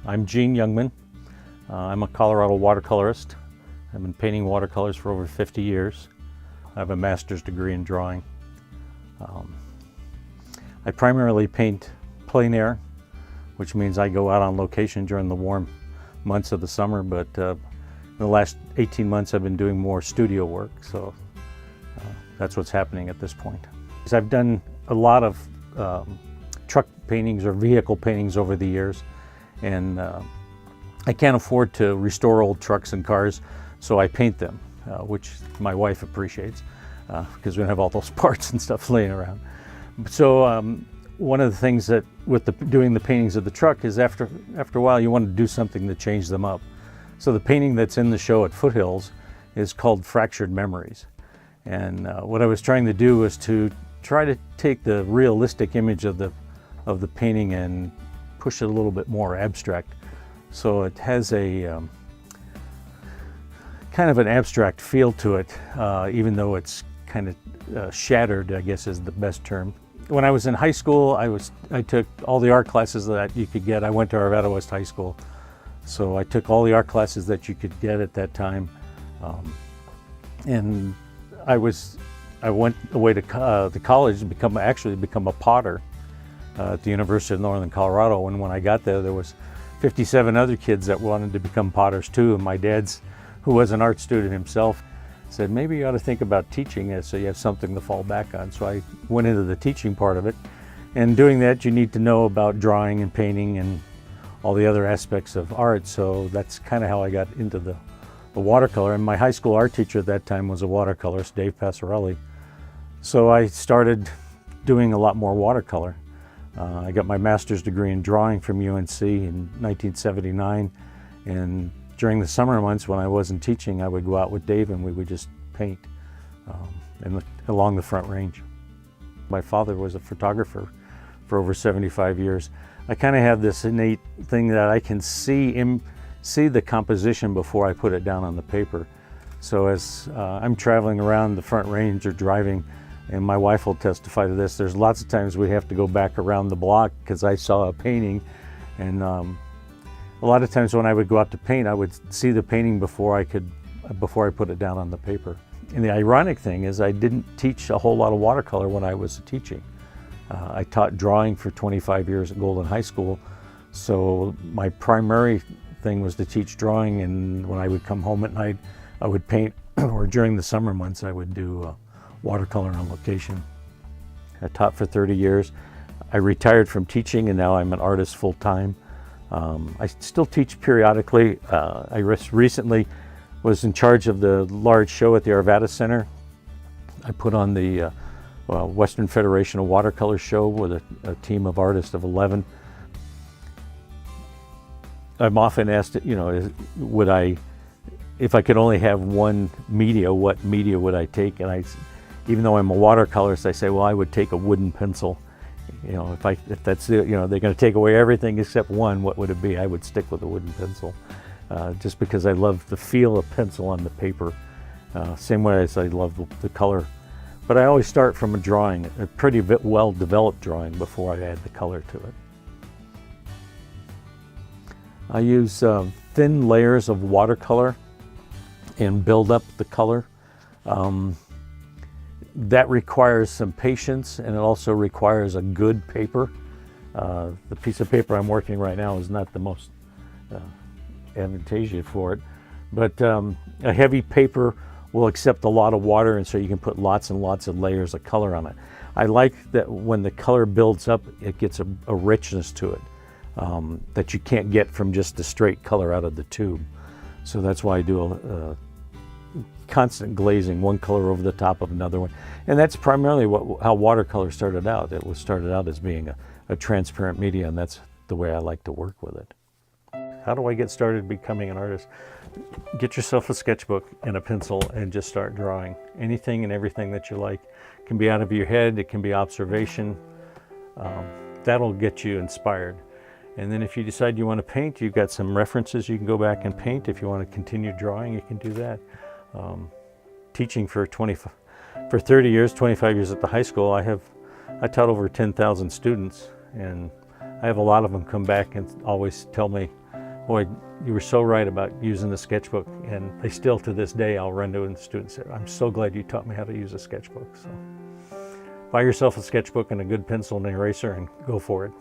I'm Youngmann. I'm a Colorado watercolorist. I've been painting watercolors for over 50 years. I have a master's degree in drawing. I primarily paint plein air, which means I go out on location during the warm months of the summer, but in the last 18 months I've been doing more studio work, so that's what's happening at this point. I've done a lot of truck paintings or vehicle paintings over the years, and I can't afford to restore old trucks and cars, so I paint them, which my wife appreciates because we don't have all those parts and stuff laying around. So one of the things that with doing the paintings of the truck is after a while you want to do something to change them up. So the painting that's in the show at Foothills is called Fractured Memories. And what I was trying to do was to try to take the realistic image of the painting and push it a little bit more abstract. So it has a kind of an abstract feel to it, even though it's kind of shattered, I guess is the best term. When I was in high school, I took all the art classes that you could get. I went to Arvada West High School, so I took all the art classes that you could get at that time, and I went away to college and become a potter at the University of Northern Colorado. And when I got there was 57 other kids that wanted to become potters too. And my dad's, who was an art student himself, said, maybe you ought to think about teaching it so you have something to fall back on. So I went into the teaching part of it. And doing that, you need to know about drawing and painting and all the other aspects of art. So that's kind of how I got into the watercolor. And my high school art teacher at that time was a watercolorist, Dave Passarelli. So I started doing a lot more watercolor. I got my master's degree in drawing from UNC in 1979, and during the summer months when I wasn't teaching, I would go out with Dave and we would just paint along the Front Range. My father was a photographer for over 75 years. I kind of have this innate thing that I can see the composition before I put it down on the paper. So as I'm traveling around the Front Range or driving, and my wife will testify to this, there's lots of times we have to go back around the block because I saw a painting, and a lot of times when I would go out to paint, I would see the painting before I put it down on the paper. And the ironic thing is I didn't teach a whole lot of watercolor when I was teaching. I taught drawing for 25 years at Golden High School, so my primary thing was to teach drawing, and when I would come home at night, I would paint, or during the summer months, I would do watercolor on location. I taught for 30 years. I retired from teaching, and now I'm an artist full-time. I still teach periodically. I recently was in charge of the large show at the Arvada Center. I put on the Western Federation of Watercolor show with a team of artists of 11. I'm often asked, if I could only have one media, what media would I take? And even though I'm a watercolorist, I say, well, I would take a wooden pencil. If that's they're going to take away everything except one, what would it be? I would stick with a wooden pencil, just because I love the feel of pencil on the paper, same way as I love the color. But I always start from a drawing, a pretty well-developed drawing, before I add the color to it. I use thin layers of watercolor and build up the color. That requires some patience, and it also requires a good paper. The piece of paper I'm working right now is not the most advantageous for it, but a heavy paper will accept a lot of water, and so you can put lots and lots of layers of color on it. I like that when the color builds up, it gets a richness to it that you can't get from just the straight color out of the tube. So that's why I do a constant glazing, one color over the top of another one. And that's primarily how watercolor started out. It was started out as being a transparent media, and that's the way I like to work with it. How do I get started becoming an artist? Get yourself a sketchbook and a pencil and just start drawing. Anything and everything that you like. It can be out of your head, it can be observation. That'll get you inspired. And then if you decide you want to paint, you've got some references you can go back and paint. If you want to continue drawing, you can do that. Teaching for 30 years, 25 years at the high school, I taught over 10,000 students, and I have a lot of them come back and always tell me, Boy, you were so right about using the sketchbook, and I still to this day I'll run to a student and say, I'm so glad you taught me how to use a sketchbook. So buy yourself a sketchbook and a good pencil and eraser and go for it.